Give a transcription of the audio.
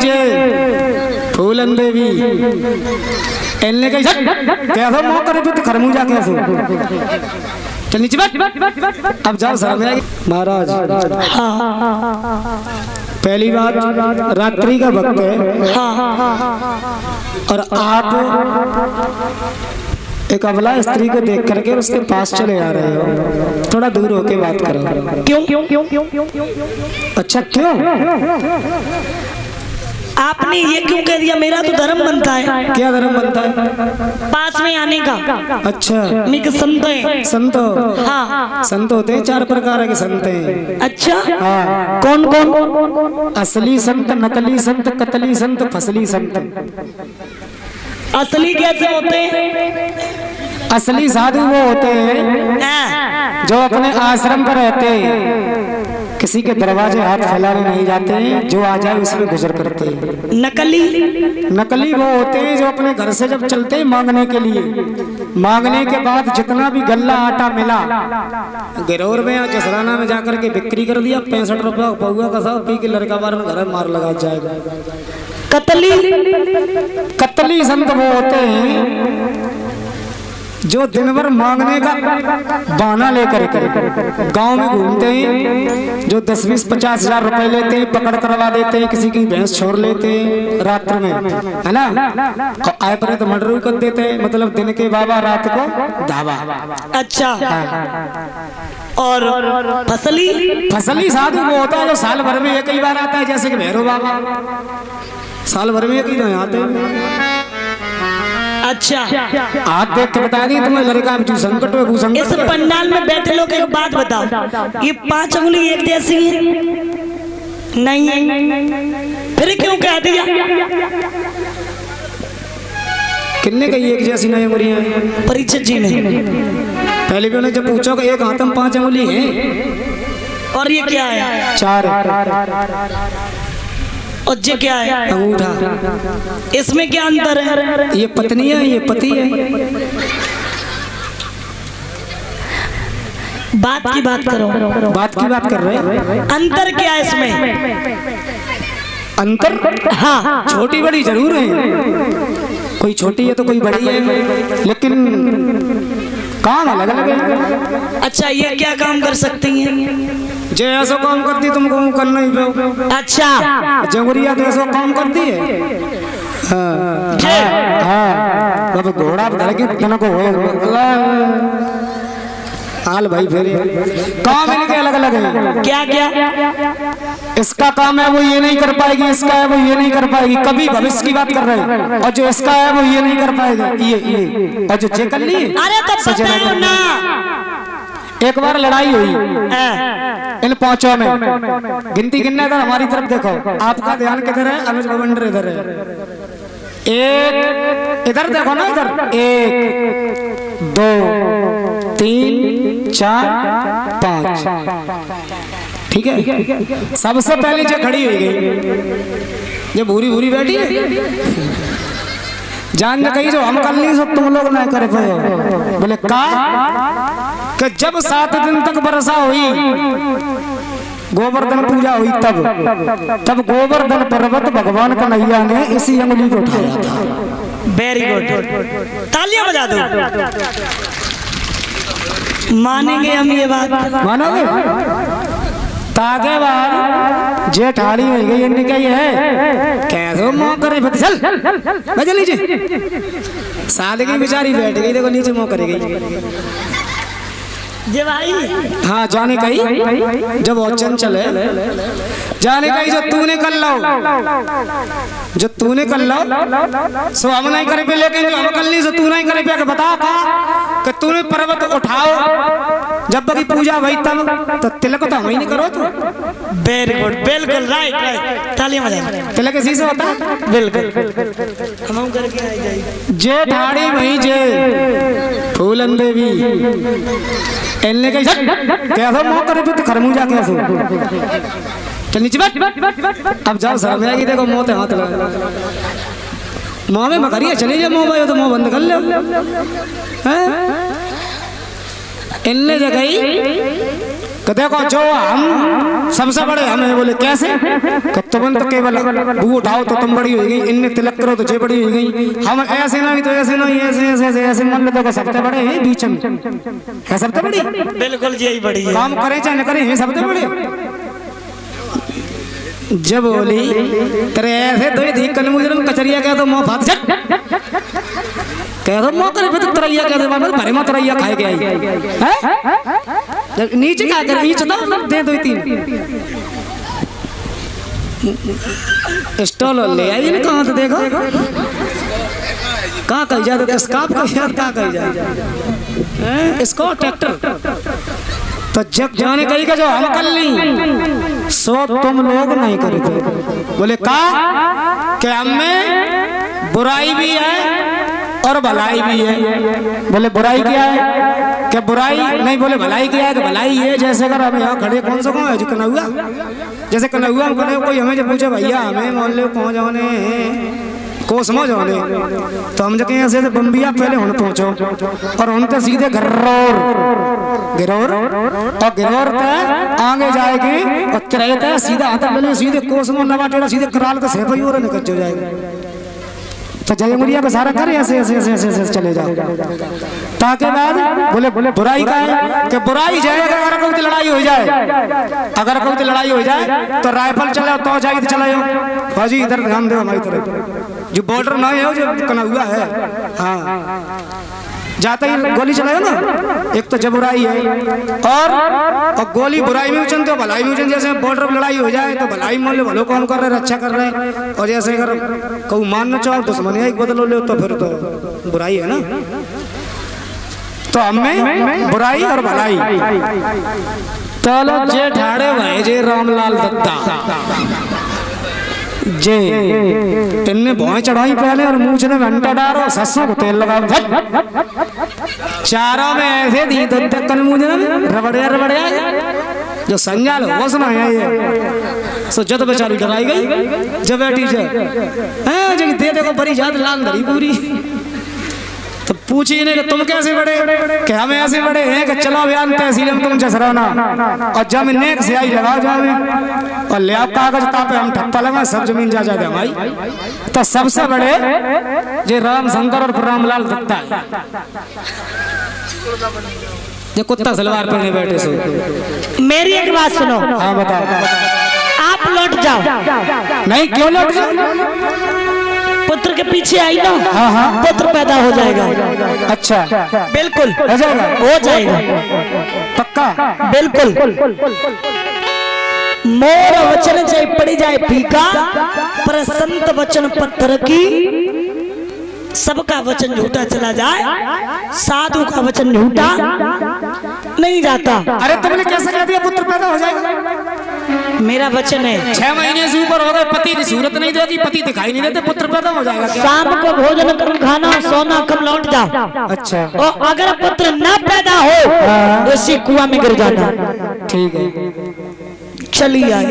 जे फूलन देवी एलने कही कैसो मोह करे तो खरमूजा कैसो चल नीचे बैठ। अब जाओ शर्म आएगी महाराज। पहली बात रात्रि का वक्त है और आप एक अबला स्त्री को देख करके उसके पास चले आ रहे हो, थोड़ा दूर होके बात करो। क्यों क्यों क्यों क्यों क्यों? अच्छा क्यों? आपने ये क्यों कह दिया? मेरा तो धर्म बनता है। क्या धर्म बनता है? पास में आने का। अच्छा मैं संत है। संत? हाँ संत होते हैं 4 प्रकार के संत हैं। अच्छा हाँ। कौन कौन? असली संत, नकली संत, कतली संत, फसली संत। असली कैसे होते हैं? असली साधु वो होते हैं जो अपने आश्रम पर रहते हैं, किसी के दरवाजे हाथ फैलाने नहीं जाते हैं, जो आ जाए उसमें गुजर करते हैं। नकली? नकली वो होते हैं जो अपने घर से जब चलते हैं मांगने के लिए, मांगने के बाद जितना भी गल्ला आटा मिला गिरौर में या जसराना में जाकर के बिक्री कर दिया। 65 रुपया पौआ का साथ पी के लड़का बार में घर मार लगा जाएगा। कतली? कतली संत वो होते हैं जो दिन भर मांगने का बहाना लेकर के गांव में घूमते हैं, जो 10-20-50 हजार रुपए लेते हैं, पकड़ करवा देते हैं, किसी की भैंस छोड़ लेते हैं रात्र में, है ना, और आए पर तो मर्डर कर देते हैं, मतलब दिन के बाबा रात को धावा। अच्छा और फसली? फसली साधु वो होता है जो साल भर में एक ही बार आता है, जैसे कि भैरव बाबा साल भर में एक ही आते हैं। अच्छा आप देख के बता दी तुम्हें लड़का संकट में भूसंकट। इस पंडाल में बैठे लोग एक बात बताओ, ये 5 उंगली एक जैसी है? नहीं है, फिर क्यों कह दिया? किन्ने कही एक जैसी नहीं उंगलियां? परीक्षित जी ने पहले भी उन्हें जब पूछा कि एक हाथ में 5 उंगली है और ये क्या है? 4। और ये क्या है? अंगूठा। इसमें क्या अंतर है? ये पत्नी है, ये पति है। बात की बात करो। बात की बात कर रहे हैं। अंतर क्या है इसमें? अंतर? हाँ छोटी बड़ी जरूर है, कोई छोटी है तो कोई बड़ी है, लेकिन काम अलग अलग है। अच्छा ये क्या काम कर सकती हैं? जो ऐसा काम करती तुमको करना ही पे। अच्छा जंगुरिया तो ऐसा काम करती है। हाँ तो घोड़ा धर के को हाल भाई फिर काम इनके अलग अलग है। क्या क्या? इसका काम है वो ये नहीं कर पाएगी, इसका है वो ये नहीं कर पाएगी। कभी भविष्य की बात कर रहे हैं, और जो इसका है वो ये नहीं कर पाएगा, ये और जो चेक कर ली। अरे तब बताओ ना। एक बार लड़ाई हुई इन 5 में, गिनती गिनना इधर हमारी तरफ देखो, आपका ध्यान किधर है? अनुज भवंडर इधर है। एक इधर देखो ना, इधर 1 2 3 4 5, ठीक है। सबसे पहले जो खड़ी हुई गई, ये भूरी भूरी बैठी है, जान ने कही जो हम कर ली सब तुम लोग ना कर पाए। बोले का कि जब 7 दिन तक वर्षा हुई, गोवर्धन पूजा हुई, तब गोवर्धन पर्वत भगवान कन्हैया ने इसी अंगुली को उठाया था। वेरी गुड, तालियां बजा दो। मानेंगे हम ये बात? मानोगे? ताके बाद जेठाड़ी हो गई, इनने क्या ये है कैसे मोह करे चल बजा लीजिए। सादगी बेचारी बैठ गई, देखो नीचे मोह करे गई। भाई हाँ जाने कही जब औचन चले, जाने कही जो तूने कर लो, जो तूने कर लो सो हम नहीं करे पे, लेकिन जो हम कर ली सो तू नहीं करे पे। बता कि तूने पर्वत उठाओ, जब बगी पूजा भाई तब तो तिलक तो हम ही नहीं करो। तो वेरी गुड, बिल्कुल राइट राइट, तालियां बजाओ। तिलक इसी से होता है, बिल्कुल हम करके आई जाए। जेठाड़ी वही जे फूलन देवी एलने का कैसा मोह करे तो खरमूजा कैसे चल नीचे बैठ। अब जाओ शर्म आएगी, देखो मुंह पे हाथ लगा, मुंह में मकरिया चली जाए, मुंह भाई तो मुंह बंद कर ले। इनने जगह तो देखो जो हम सबसे बड़े हमें बोले कैसे तुरंत केवल बू उठाओ तो तुम बड़ी हो गई, इनने तिलक करो तो जे बड़ी हो गई। हम ऐसे नहीं तो ऐसे नहीं, ऐसे ऐसे ऐसे ऐसे मान लो सबसे बड़े हैं बीच में, है सबसे बड़ी। बिल्कुल यही बड़ी है, काम करे चाहे न करे हैं सबसे बड़े। जब बोली तेरे ऐसे दो धी कन मुजरम कचरिया कह दो मुंह फाट कह दो मुंह करे तो तरैया कह दे मानो भरे मत तरैया खाए के आई है नीचे क्या कर नीचे दे दो तीन स्टॉल ले आई ना कहाँ तो देखो कहाँ कही जाए स्काप का यार कहाँ कही जाए इसको ट्रैक्टर तो जब जाने कही का जो हम कर ली सो तुम लोग नहीं करे थे। बोले का कि हमें बुराई भी है और भलाई भी है। बोले बुराई क्या है कि बुराई नहीं, बोले भलाई क्या है कि भलाई है जैसे अगर हम यहाँ खड़े कौन सा कौन है जो कन्हौआ, जैसे कन्हौआ कोई हमें जो पूछे भैया हमें मान लो कौन जाने कोसमो जाने तो हम जब ऐसे बम्बिया पहले उन पहुंचो और उनते सीधे गिरौर और गिरौर पे आगे जाएगी और चढ़ते सीधा हाथ में सीधे कोसमो नवा टेढ़ा सीधे कराल के सेफ ही और निकल जाएगा। तो जय मुड़िया का सारा कर ऐसे ऐसे ऐसे ऐसे ऐसे चले जाओ ताकि बाद बोले बुराई का है कि बुराई जाएगा अगर कोई लड़ाई हो जाए, अगर कोई लड़ाई हो जाए तो राइफल चलाओ तो जाए चलाओ फौजी इधर ध्यान दो हमारी तरफ जो बॉर्डर ना है जो कन्हौआ है हाँ जाता ही गोली चलाओ ना। एक तो जब बुराई है और गोली बुराई में उचन तो भलाई में उचन, जैसे बॉर्डर पर लड़ाई हो जाए तो भलाई मान लो भलो काम कर रहे रक्षा कर रहे और जैसे अगर कहूँ मानना चाहो दुश्मनी एक बदलो ले तो फिर तो बुराई है ना। तो हमें बुराई और भलाई चलो जे ठाड़े भाई जे रामलाल दत्ता जे इनने भौं चढ़ाई पहले और मूछ ने घंटा डालो ससों को तेल लगा चारों में ऐसे दी तो तक मुझे रबड़िया रबड़िया जो संजाल हो सुना है ये सो जद बेचारी डराई गई जब बैठी है जो दे देखो बड़ी जात लाल धरी पूरी तो पूछी नहीं कि तुम कैसे बड़े कि हम ऐसे बड़े हैं कि चलो बयान तहसील में तुम जसराना और जमीन नेक से आई लगाओ जाओ और ले आप कागज तापे हम ठप्पा लगा सब जमीन जा जाते हमारी। तो सबसे बड़े जे राम शंकर और रामलाल दत्ता है ये कुत्ता सलवार पहने बैठे सो। मेरी एक बात सुनो। हाँ बताओ। आप लौट जाओ। नहीं क्यों लौट जाओ? पुत्र के पीछे आई ना हाँ हाँ पुत्र पैदा हो जाएगा। अच्छा बिल्कुल हो जाएगा, हो जाएगा पक्का बिल्कुल। मोर वचन चाहे पड़ी जाए फीका पर संत वचन पत्थर की, सबका वचन झूठा चला जाए साधु का वचन झूठा नहीं जाता। अरे तुमने कैसे कह दिया पुत्र पैदा हो जाएगा? मेरा वचन है 6 महीने से ऊपर हो गए पति की सूरत नहीं देती, पति दिखाई नहीं देते, पुत्र पैदा हो जाएगा। शाम को भोजन कम खाना सोना कम लौट जाओ। अच्छा और अगर पुत्र न पैदा हो तो इसी कुआं में गिर जाना। ठीक है चली आई